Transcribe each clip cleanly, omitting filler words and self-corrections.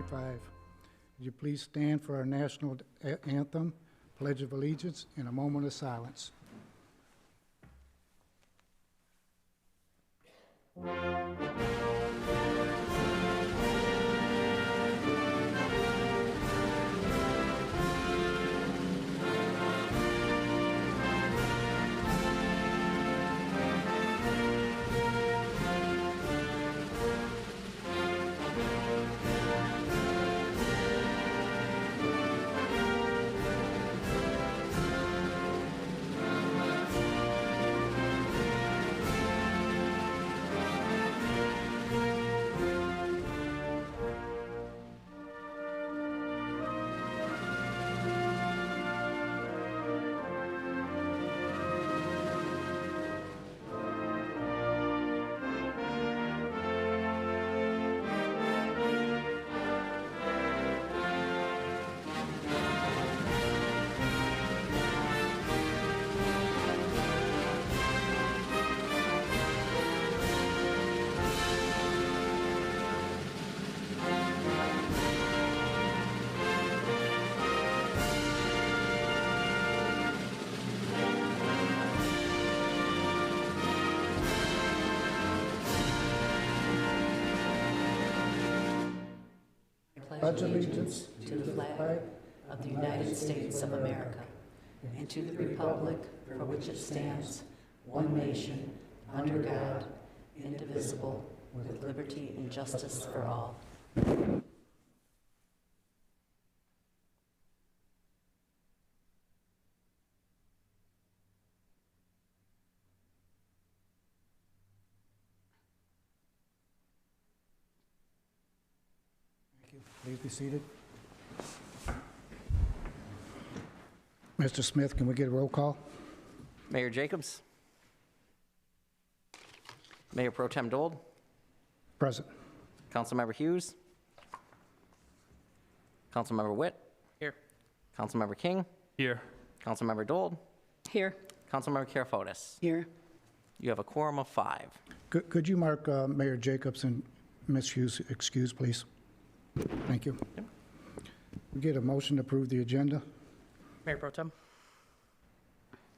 2025. Would you please stand for our national anthem, Pledge of Allegiance, in a moment of silence. Pledge allegiance to the flag of the United States of America and to the republic for which it stands, one nation, under God, indivisible, with liberty and justice for all. Please be seated. Mr. Smith, can we get a roll call? Mayor Jacobs. Mayor Pro Tem Dold. Present. Councilmember Hughes. Councilmember Witt. Here. Councilmember King. Here. Councilmember Dold. Here. Councilmember Karafotis. Here. You have a quorum of 5. Could you mark Mayor Jacobs and Ms. Hughes excused, please? Thank you. Yep. We get a motion to approve the agenda? Mayor Pro Tem,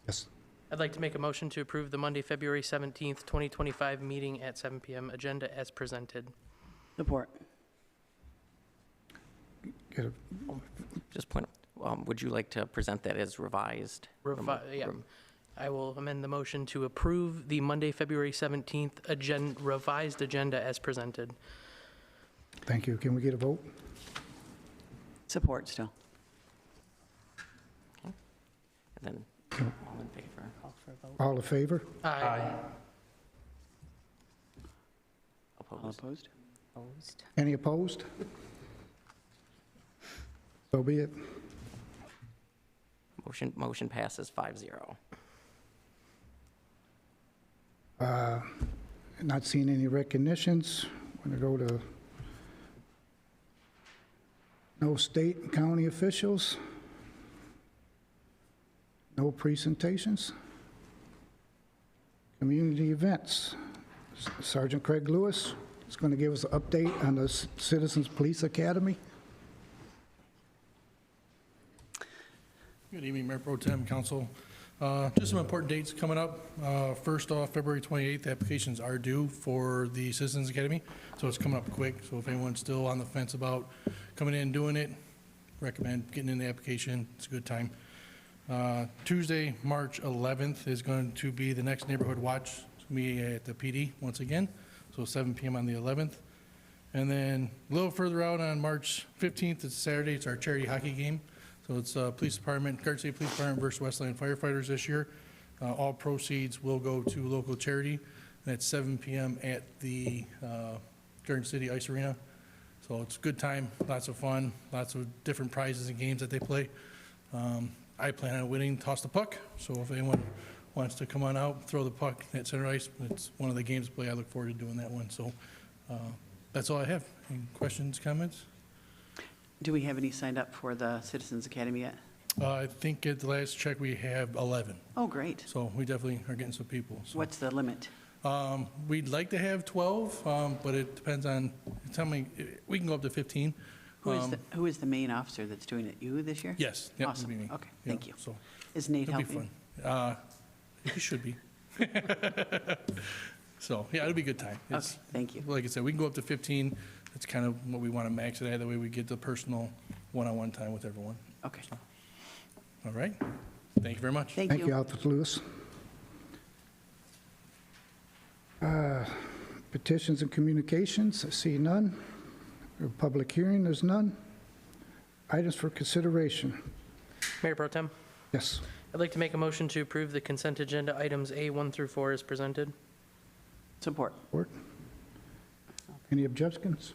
Yes. I'd like to make a motion to approve the Monday, February 17th, 2025 meeting at 7 p.m. agenda as presented. Support. Get a, Just point, would you like to present that as revised? Yeah. I will amend the motion to approve the Monday, February 17th revised agenda as presented. thank you. Can we get a vote? Support still. Okay. And then all in favor? Call for a vote. All in favor? Aye. All Opposed? opposed? Opposed. Any opposed? So be it. Motion passes 5-0. Not seeing any recognitions. We're going to go to no state and county officials. No presentations. Community events. Sergeant Craig Lewis is going to give us an update on the Citizens Police Academy. Good evening, Mayor Pro Tem, Council. Just some important dates coming up. First off, February 28th, applications are due for the Citizens Academy, so it's coming up quick. So if anyone's still on the fence about coming in and doing it, recommend getting in the application. It's a good time. Tuesday, March 11th is going to be the next neighborhood watch. It's going to be at the PD once again, so 7 p.m. on the 11th. And then a little further out on March 15th, it's Saturday, it's our charity hockey game. So it's Police Department, Garden State Police Department versus Westland Firefighters this year. All proceeds will go to local charity, and it's 7 p.m. at the Garden City Ice Arena. So it's a good time, lots of fun, lots of different prizes and games that they play. I plan on winning Toss the Puck, so if anyone wants to come on out, throw the puck at center ice, it's one of the games to play. I look forward to doing that one. So that's all I have. Any questions, comments? Do we have any signed up for the Citizens Academy yet? I think at the last check we have 11. Oh, great. So we definitely are getting some people. So. What's the limit? We'd like to have 12, but it depends on how many. We can go up to 15. Who is the main officer that's doing it? You this year? Yes. Yep, it'll Awesome. be me. Okay, Yeah, thank you. So Is Nate it'll be helping? fun. He should be. So, yeah, it'll be a good time. Okay, It's- thank you. Like I said, we can go up to 15. That's kind of what we want to max it at. That way we get the personal one-on-one time with everyone. Okay, All right? Thank you very much. thank Thank you, you. Officer Lewis. Petitions and communications, I see none. Public hearing, there's none. Items for consideration. Mayor Pro Tem, Yes. I'd like to make a motion to approve the consent agenda items A1 through 4 as presented. Support. Support. Any objections?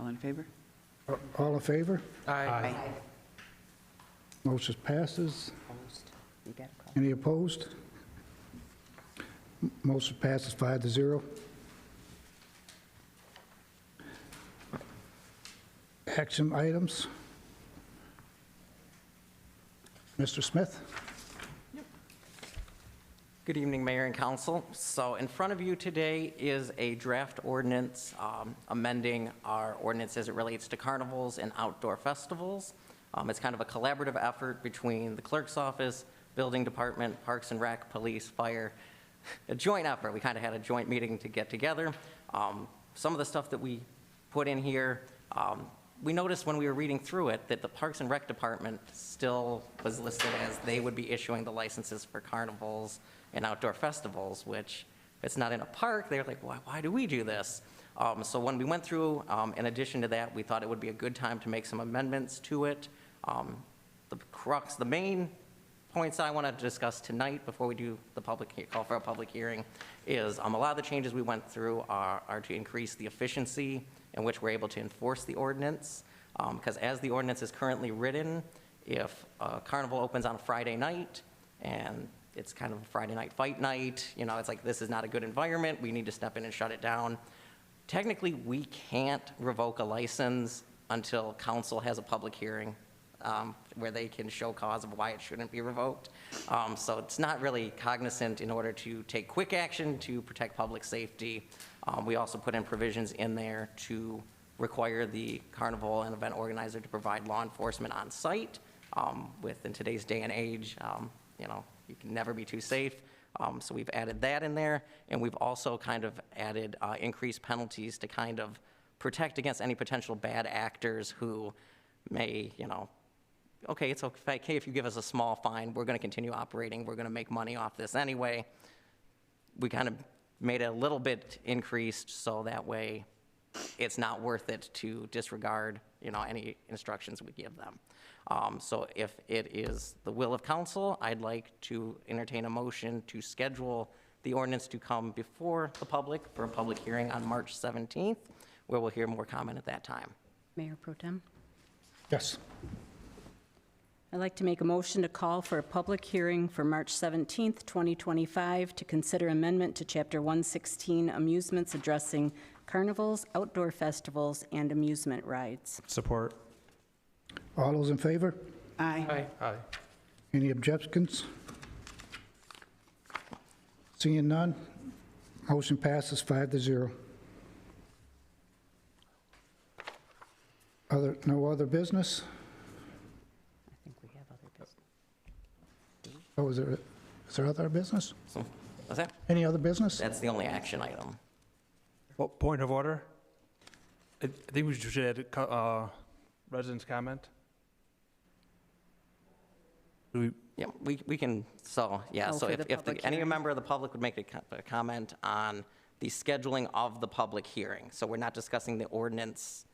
All in favor? All in favor? Aye. Motion passes. Opposed? You got to call. Any opposed? Motion passes 5-0. Action items. Mr. Smith? Good evening, Mayor and Council. So in front of you today is a draft ordinance amending our ordinance as it relates to carnivals and outdoor festivals. It's kind of a collaborative effort between the clerk's office, building department, Parks and Rec, police, fire, a joint effort. We kind of had a joint meeting to get together. Some of the stuff that we put in here, we noticed when we were reading through it that the Parks and Rec department still was listed as they would be issuing the licenses for carnivals and outdoor festivals, which if it's not in a park, they're like, why do we do this? So when we went through, in addition to that, we thought it would be a good time to make some amendments to it. The main points I want to discuss tonight before we do the call for a public hearing is a lot of the changes we went through are to increase the efficiency in which we're able to enforce the ordinance. Because as the ordinance is currently written, if a carnival opens on a Friday night and it's kind of a Friday night fight night, it's like, this is not a good environment, we need to step in and shut it down. Technically, we can't revoke a license until council has a public hearing where they can show cause of why it shouldn't be revoked. So it's not really cognizant in order to take quick action to protect public safety. We also put in provisions in there to require the carnival and event organizer to provide law enforcement on site. In today's day and age, you can never be too safe. So we've added that in there, and we've also kind of added increased penalties to kind of protect against any potential bad actors who may, okay, it's okay if you give us a small fine, we're going to continue operating, we're going to make money off this anyway. We kind of made it a little bit increased so that way it's not worth it to disregard, any instructions we give them. So if it is the will of council, I'd like to entertain a motion to schedule the ordinance to come before the public for a public hearing on March 17th, where we'll hear more comment at that time. Mayor Pro Tem, Yes. I'd like to make a motion to call for a public hearing for March 17th, 2025, to consider amendment to Chapter 116 amusements addressing carnivals, outdoor festivals, and amusement rides. Support. All those in favor? Aye. Aye. Any objections? Seeing none, motion passes 5-0. No other business? I think we have other business. Oh, is there other business? So, what's that? Any other business? That's the only action item. Well, point of order. I think we should add residents' comment. Do we, Yeah, we can, so for the if public any hearing. member of the public would make a comment on the scheduling of the public hearing. So we're not discussing the ordinance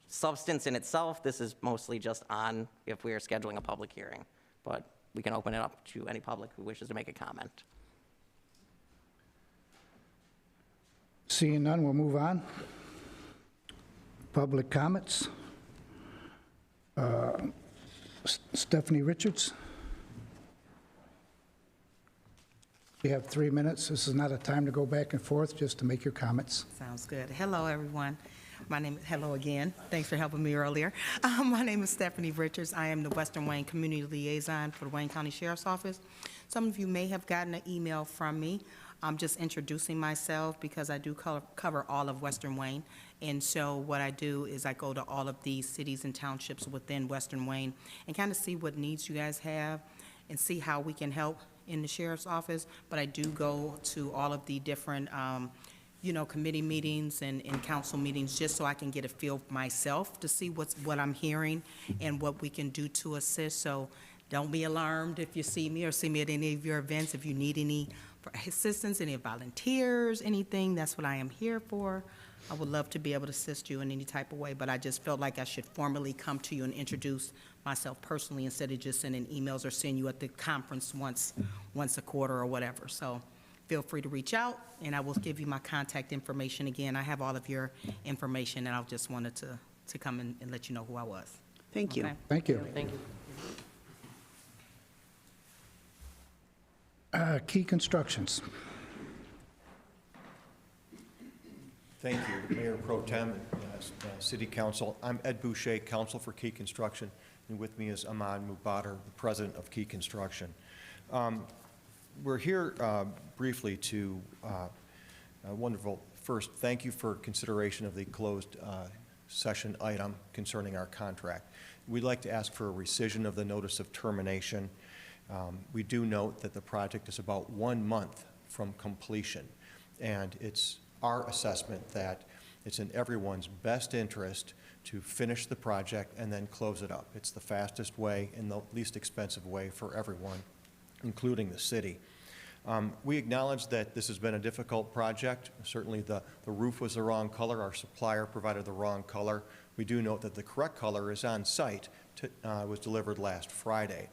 substance in itself. This is mostly just on if we are scheduling a public hearing. But we can open it up to any public who wishes to make a comment. Seeing none, we'll move on. Public comments. Stephanie Richards. You have 3 minutes. This is not a time to go back and forth, just to make your comments. Sounds good. Hello, everyone. Hello again. Thanks for helping me earlier. My name is Stephanie Richards. I am the Western Wayne Community Liaison for the Wayne County Sheriff's Office. Some of you may have gotten an email from me I'm just introducing myself because I do cover all of Western Wayne. And so what I do is I go to all of these cities and townships within Western Wayne and kind of see what needs you guys have and see how we can help in the sheriff's office. But I do go to all of the different, committee meetings and council meetings just so I can get a feel myself to see what I'm hearing and what we can do to assist. So don't be alarmed if you see me or see me at any of your events. If you need any assistance, any volunteers, anything, that's what I am here for. I would love to be able to assist you in any type of way, but I just felt like I should formally come to you and introduce myself personally instead of just sending emails or seeing you at the conference once a quarter or whatever. So feel free to reach out, and I will give you my contact information again. I have all of your information, and I just wanted to come and let you know who I was. Thank you. Okay? Thank you. Thank you. Key Constructions. Thank you, Mayor Pro Tem, City Council. I'm Ed Boucher, Counsel for Key Construction, and with me is Ahmad Mubader, the President of Key Construction. We're here briefly to, wonderful, first, thank you for consideration of the closed session item concerning our contract. We'd like to ask for a rescission of the notice of termination. We do note that the project is about 1 month from completion, and it's our assessment that it's in everyone's best interest to finish the project and then close it up. It's the fastest way and the least expensive way for everyone, including the city. We acknowledge that this has been a difficult project. Certainly the roof was the wrong color. Our supplier provided the wrong color. We do note that the correct color is on site, was delivered last Friday.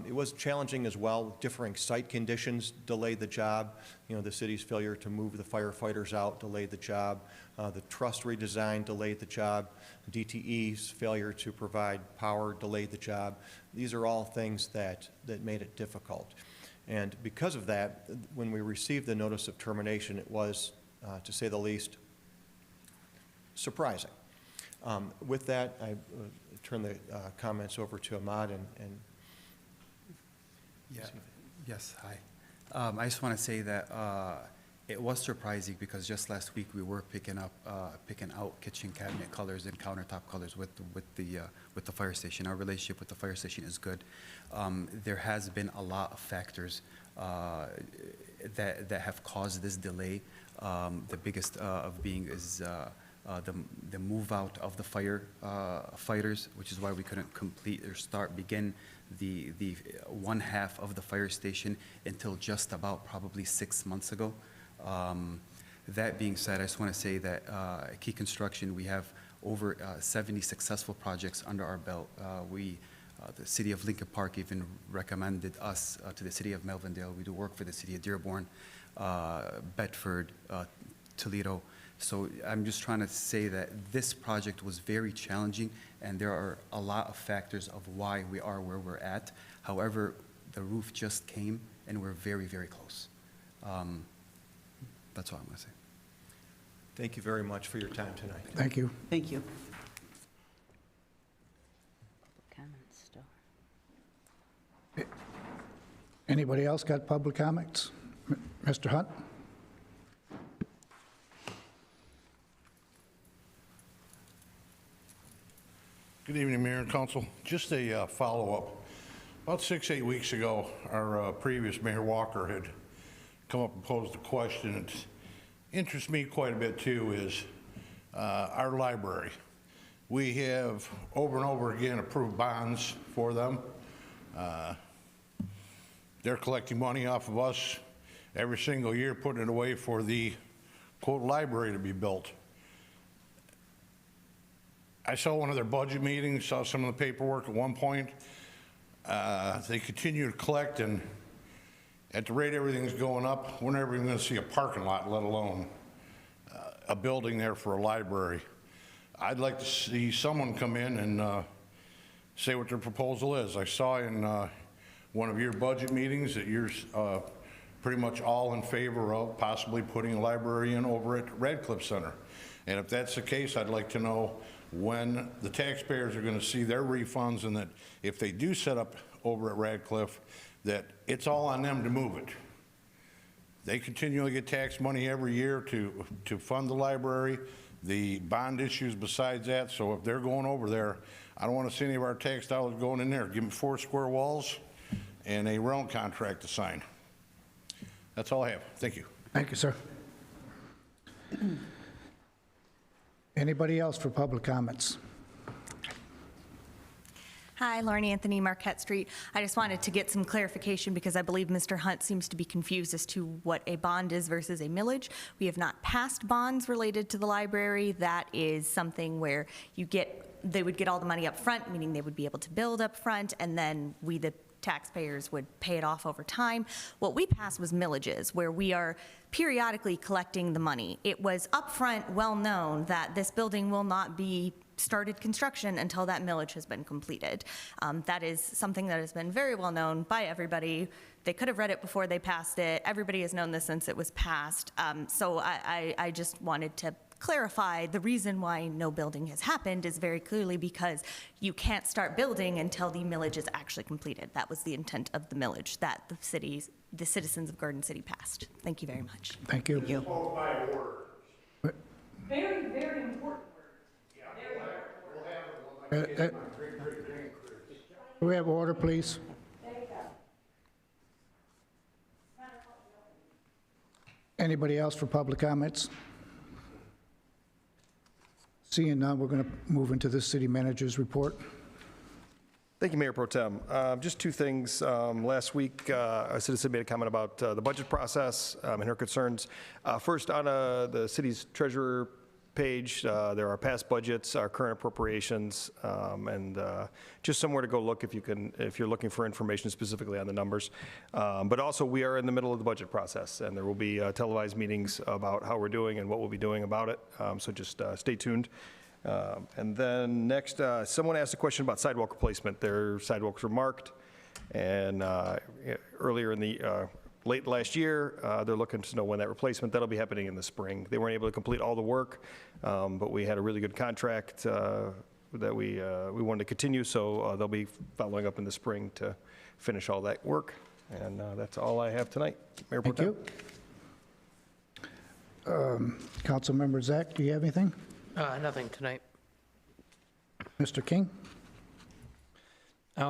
It was challenging as well. Differing site conditions delayed the job. The city's failure to move the firefighters out delayed the job. The truss redesign delayed the job. DTE's failure to provide power delayed the job. These are all things that made it difficult. And because of that, when we received the notice of termination, it was, to say the least, surprising. With that, I turn the comments over to Ahmad and Yes, hi. I just want to say that it was surprising because just last week we were picking out kitchen cabinet colors and countertop colors with the fire station. Our relationship with the fire station is good. There has been a lot of factors that have caused this delay. The biggest of being is the move out of the fighters, which is why we couldn't begin the one half of the fire station until just about probably 6 months ago. That being said, I just want to say that at Key Construction, we have over 70 successful projects under our belt. The city of Lincoln Park even recommended us to the city of Melvindale. We do work for the city of Dearborn, Bedford, Toledo. So I'm just trying to say that this project was very challenging, and there are a lot of factors of why we are where we're at. However, the roof just came, and we're very, very close. That's all I'm going to say. thank you very much for your time tonight. Thank you. Thank you. Comments still. Anybody else got public comments? Mr. Hunt? Good evening, Mayor and Council. Just a follow-up. About 6-8 weeks ago, our previous Mayor Walker had come up and posed a question that interests me quite a bit too, is our library. We have over and over again approved bonds for them. They're collecting money off of us every single year, putting it away for the, quote, library to be built. I saw one of their budget meetings, saw some of the paperwork at one point. They continue to collect, and at the rate everything's going up, we're never even going to see a parking lot, let alone a building there for a library. I'd like to see someone come in and say what their proposal is. I saw in one of your budget meetings that you're pretty much all in favor of possibly putting a library in over at Radcliffe Center. And if that's the case, I'd like to know when the taxpayers are going to see their refunds, and that if they do set up over at Radcliffe, that it's all on them to move it. They continually get tax money every year to fund the library, the bond issues besides that. So if they're going over there, I don't want to see any of our tax dollars going in there. Give them 4 square walls and a rental contract to sign. That's all I have. Thank you. Thank you, sir. Anybody else for public comments? Hi, Lauren Anthony, Marquette Street. I just wanted to get some clarification because I believe Mr. Hunt seems to be confused as to what a bond is versus a millage. We have not passed bonds related to the library. That is something where they would get all the money up front, meaning they would be able to build up front, and then we, the taxpayers, would pay it off over time. What we passed was millages, where we are periodically collecting the money. It was upfront well known that this building will not be started construction until that millage has been completed. That is something that has been very well known by everybody. They could have read it before they passed it. Everybody has known this since it was passed. So I just wanted to clarify the reason why no building has happened is very clearly because you can't start building until the millage is actually completed. That was the intent of the millage that the citizens of Garden City passed. Thank you very much. Thank you. Very, very important. Do we have order, please? Anybody else for public comments? Seeing none, we're going to move into the city manager's report. Thank you, Mayor Pro Tem. Just 2 things. Last week, a citizen made a comment about the budget process and her concerns. First, on the city's treasurer page, there are past budgets, our current appropriations, and just somewhere to go look if you're looking for information specifically on the numbers. But also, we are in the middle of the budget process, and there will be televised meetings about how we're doing and what we'll be doing about it. So just stay tuned. And then next, someone asked a question about sidewalk replacement. Their sidewalks were marked, and earlier in the late last year, they're looking to know when that replacement, that'll be happening in the spring. They weren't able to complete all the work, but we had a really good contract that we wanted to continue, so they'll be following up in the spring to finish all that work. And that's all I have tonight. Mayor Pro Tem. Thank you. Councilmember Zach, do you have anything? Nothing tonight. Mr. King?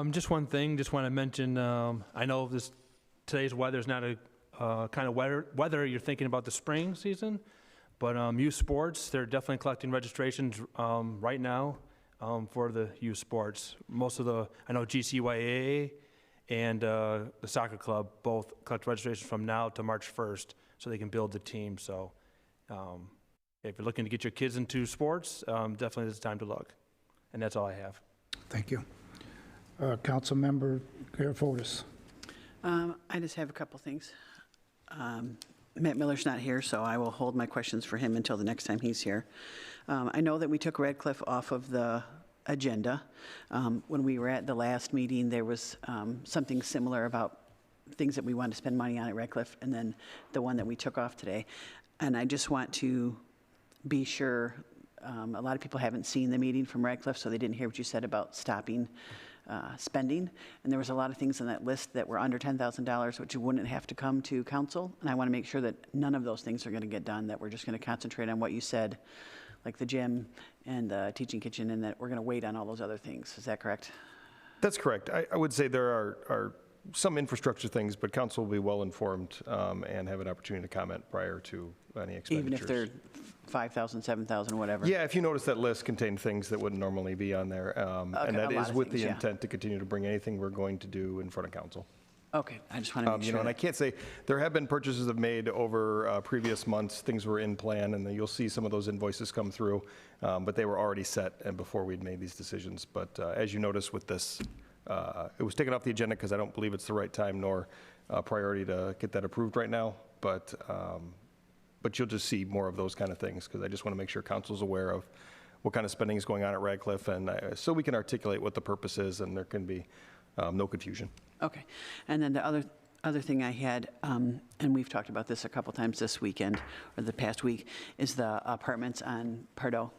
Just one thing, just want to mention, I know today's weather is not a kind of weather you're thinking about the spring season, but youth sports, they're definitely collecting registrations right now for the youth sports. I know GCYA and the soccer club both collect registrations from now to March 1st so they can build the team. So if you're looking to get your kids into sports, definitely this is time to look. And that's all I have. Thank you. Councilmember Garafotis. I just have a couple things. Matt Miller's not here, so I will hold my questions for him until the next time he's here. I know that we took Radcliffe off of the agenda. When we were at the last meeting, there was something similar about things that we wanted to spend money on at Radcliffe, and then the one that we took off today. And I just want to be sure, a lot of people haven't seen the meeting from Radcliffe, so they didn't hear what you said about stopping spending. And there was a lot of things on that list that were under $10,000, which wouldn't have to come to council. And I want to make sure that none of those things are going to get done, that we're just going to concentrate on what you said, like the gym and the teaching kitchen, and that we're going to wait on all those other things. Is that correct? That's correct. I would say there are some infrastructure things, but council will be well informed and have an opportunity to comment prior to any expenditures. Even if they're 5,000, 7,000, whatever? Yeah, if you notice that list contained things that wouldn't normally be on there. And that is with the intent to continue to bring anything we're going to do in front of council. Okay, I just want to make sure. And I can't say, there have been purchases made over previous months, things were in plan, and then you'll see some of those invoices come through, but they were already set and before we'd made these decisions. But as you notice with this, it was taken off the agenda because I don't believe it's the right time nor priority to get that approved right now. But you'll just see more of those kind of things because I just want to make sure council's aware of what kind of spending is going on at Radcliffe, and so we can articulate what the purpose is and there can be no confusion. Okay. And then the other thing I had, and we've talked about this a couple times this weekend or the past week, is the apartments on Pardo.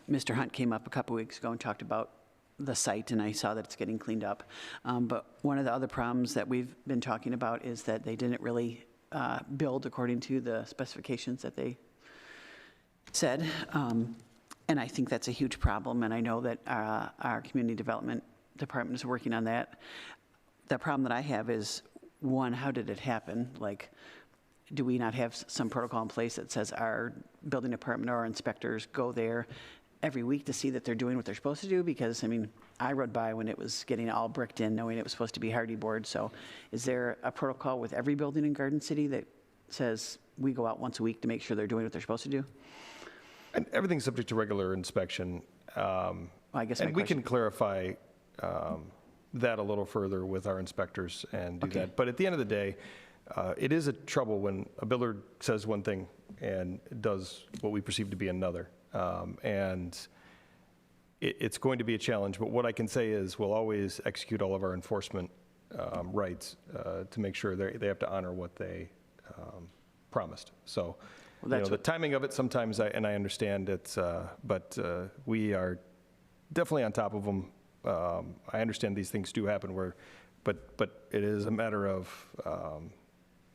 Mr. Hunt came up a couple weeks ago and talked about the site, and I saw that it's getting cleaned up. But one of the other problems that we've been talking about is that they didn't really build according to the specifications that they said. And I think that's a huge problem, and I know that our community development department is working on that. The problem that I have is, one, how did it happen? Like, do we not have some protocol in place that says our building department or our inspectors go there every week to see that they're doing what they're supposed to do? Because, I mean, I rode by when it was getting all bricked in, knowing it was supposed to be hardy board. So is there a protocol with every building in Garden City that says we go out once a week to make sure they're doing what they're supposed to do? And everything's subject to regular inspection. I guess and we can clarify that a little further with our inspectors and do that. But at the end of the day, it is a trouble when a builder says one thing and does what we perceive to be another. And it's going to be a challenge, but what I can say is we'll always execute all of our enforcement rights to make sure they have to honor what they promised. So, the timing of it sometimes, I understand it's, but we are definitely on top of them. I understand these things do happen but it is a matter of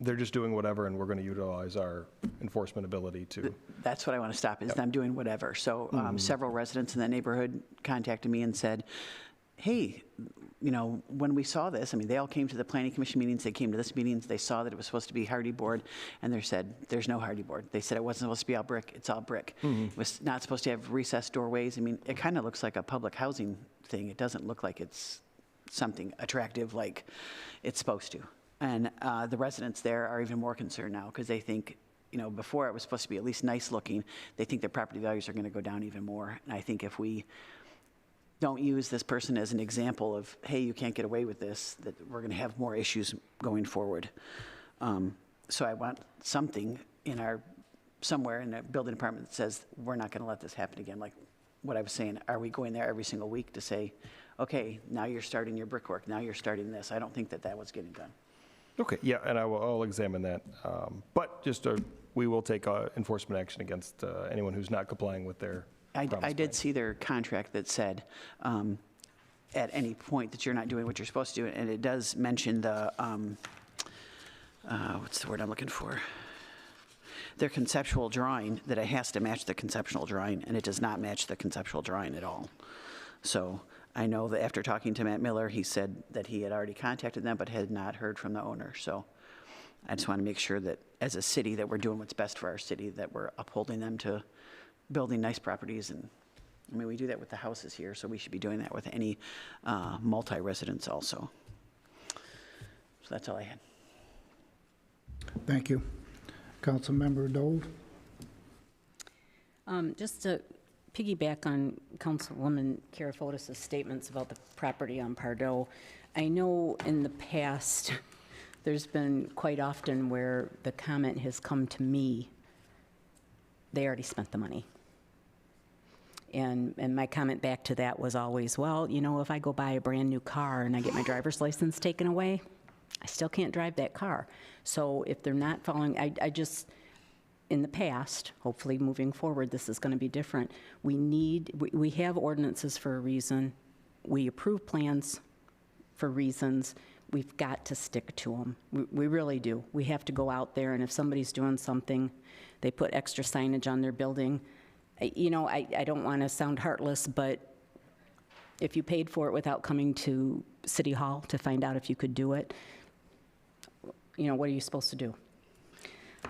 they're just doing whatever, and we're going to utilize our enforcement ability to. That's what I want to stop, is them doing whatever. So several residents in that neighborhood contacted me and said, hey, when we saw this, I mean, they all came to the planning commission meetings, they came to this meetings, they saw that it was supposed to be hardy board, and they said, there's no hardy board. They said it wasn't supposed to be all brick, it's all brick. It was not supposed to have recessed doorways. I mean, it kind of looks like a public housing thing. It doesn't look like it's something attractive like it's supposed to. And the residents there are even more concerned now because they think, before it was supposed to be at least nice looking, they think their property values are going to go down even more. And I think if we don't use this person as an example of, hey, you can't get away with this, that we're going to have more issues going forward. So I want something somewhere in the building department that says, we're not going to let this happen again. Like what I was saying, are we going there every single week to say, okay, now you're starting your brickwork, now you're starting this? I don't think that was getting done. Okay, yeah, and I'll examine that. But just we will take enforcement action against anyone who's not complying with their promise. I did see their contract that said at any point that you're not doing what you're supposed to do, and it does mention the, what's the word I'm looking for? Their conceptual drawing, that it has to match the conceptual drawing, and it does not match the conceptual drawing at all. So I know that after talking to Matt Miller, he said that he had already contacted them but had not heard from the owner. So I just want to make sure that as a city that we're doing what's best for our city, that we're upholding them to building nice properties. And I mean, we do that with the houses here, so we should be doing that with any multi-residence also. So that's all I had. Thank you. Councilmember Dole. Just to piggyback on Councilwoman Karafotis' statements about the property on Pardo, I know in the past there's been quite often where the comment has come to me, they already spent the money. And my comment back to that was always, well, if I go buy a brand new car and I get my driver's license taken away, I still can't drive that car. So if they're not following, I just, in the past, hopefully moving forward, this is going to be different. We have ordinances for a reason. We approve plans for reasons. We've got to stick to them. We really do. We have to go out there, and if somebody's doing something, they put extra signage on their building. I don't want to sound heartless, but if you paid for it without coming to City Hall to find out if you could do it, what are you supposed to do?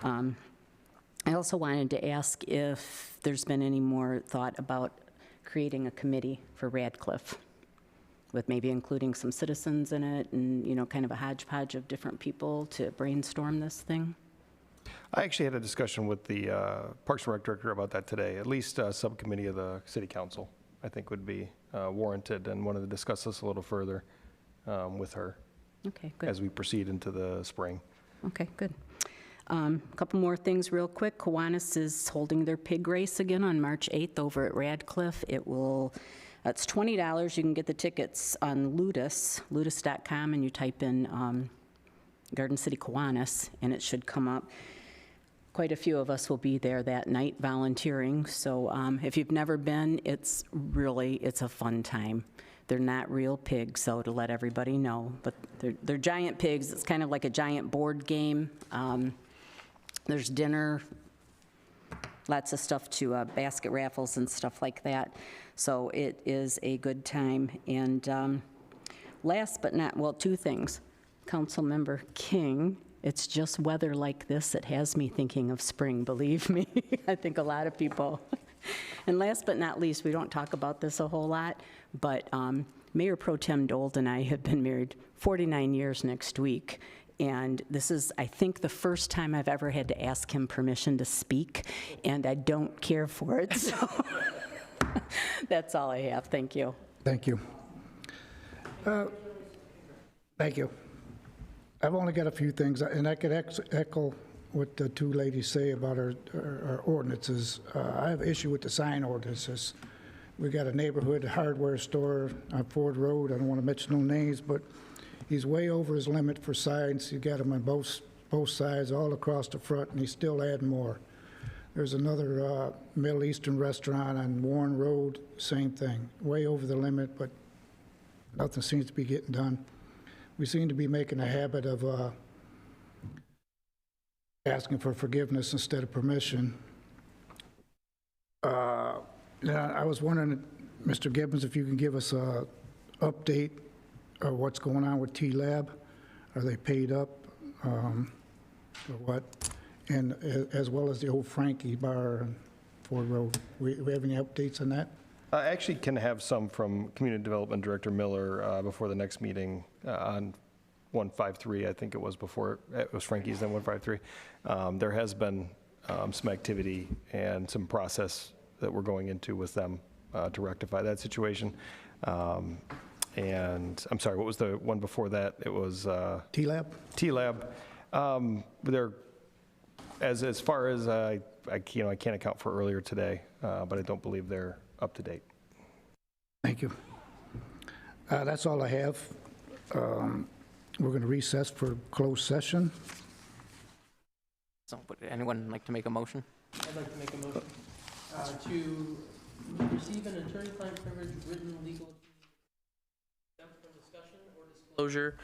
I also wanted to ask if there's been any more thought about creating a committee for Radcliffe, with maybe including some citizens in it and, kind of a hodgepodge of different people to brainstorm this thing. I actually had a discussion with the Parks and Rec director about that today. At least a subcommittee of the city council, I think, would be warranted, and wanted to discuss this a little further with her. Okay, good. As we proceed into the spring. Okay, good. A couple more things real quick. Kiwanis is holding their pig race again on March 8th over at Radcliffe. It's $20. You can get the tickets on ludus.com, and you type in Garden City Kiwanis, and it should come up. Quite a few of us will be there that night volunteering. So if you've never been, it's a fun time. They're not real pigs, though, to let everybody know, but they're giant pigs. It's kind of like a giant board game. There's dinner, lots of stuff to basket raffles and stuff like that. So it is a good time. And last but not, well, two things. Councilmember King, it's just weather like this that has me thinking of spring, believe me. I think a lot of people. And last but not least, we don't talk about this a whole lot, but Mayor Pro Tem Dold and I have been married 49 years next week. And this is, I think, the first time I've ever had to ask him permission to speak, and I don't care for it. So that's all I have. Thank you. Thank you. Thank you. I've only got a few things, and I could echo what the two ladies say about our ordinances. I have an issue with the sign ordinances. We got a neighborhood hardware store on Ford Road. I don't want to mention no names, but he's way over his limit for signs. He got them on both sides, all across the front, and he's still adding more. There's another Middle Eastern restaurant on Warren Road, same thing, way over the limit, but nothing seems to be getting done. We seem to be making a habit of asking for forgiveness instead of permission. Now, I was wondering, Mr. Gibbons, if you can give us an update of what's going on with T-Lab. Are they paid up or what? And as well as the old Frankie Bar on Ford Road. We have any updates on that? I actually can have some from Community Development Director Miller before the next meeting on 153. I think it was before, it was Frankie's, then 153. There has been some activity and some process that we're going into with them to rectify that situation. And I'm sorry, what was the one before that? It was T-Lab? T-Lab. They're, as far as I can't account for earlier today, but I don't believe they're up to date. Thank you. That's all I have. We're going to recess for closed session. So would anyone like to make a motion? I'd like to make a motion to receive an attorney-client privilege written legal exempt from discussion or disclosure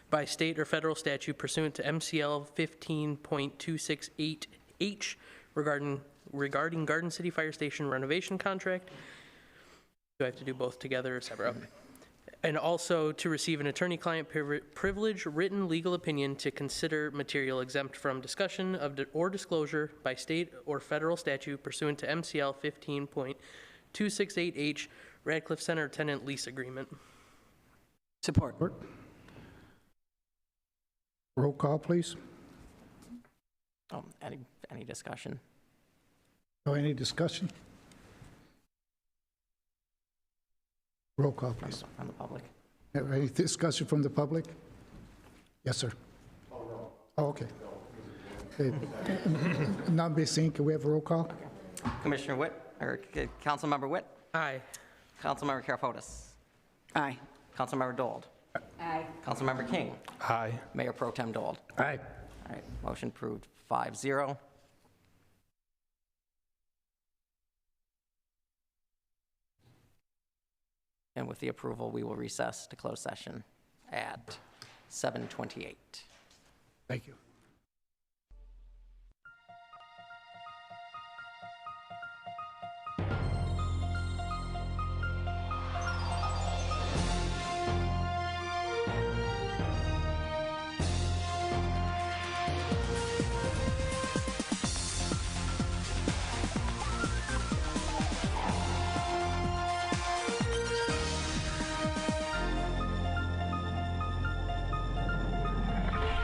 by state or federal statute pursuant to MCL 15.268H regarding Garden City Fire Station renovation contract. Do I have to do both together or separate? And also to receive an attorney-client privilege written legal opinion to consider material exempt from discussion or disclosure by state or federal statute pursuant to MCL 15.268H Radcliffe Center tenant lease agreement. Support. Roll call, please. Any discussion? Oh, any discussion? Roll call, please. On the public. Have any discussion from the public? Yes, sir. Oh, okay. None being seen, can we have a roll call? Commissioner Witt, or Councilmember Witt? Aye. Councilmember Karafotis? Aye. Councilmember Dold? Aye. Councilmember King? Aye. Mayor Pro Tem Dold? Aye. All right, motion approved 5-0. And with the approval, we will recess to close session at 7:28. Thank you.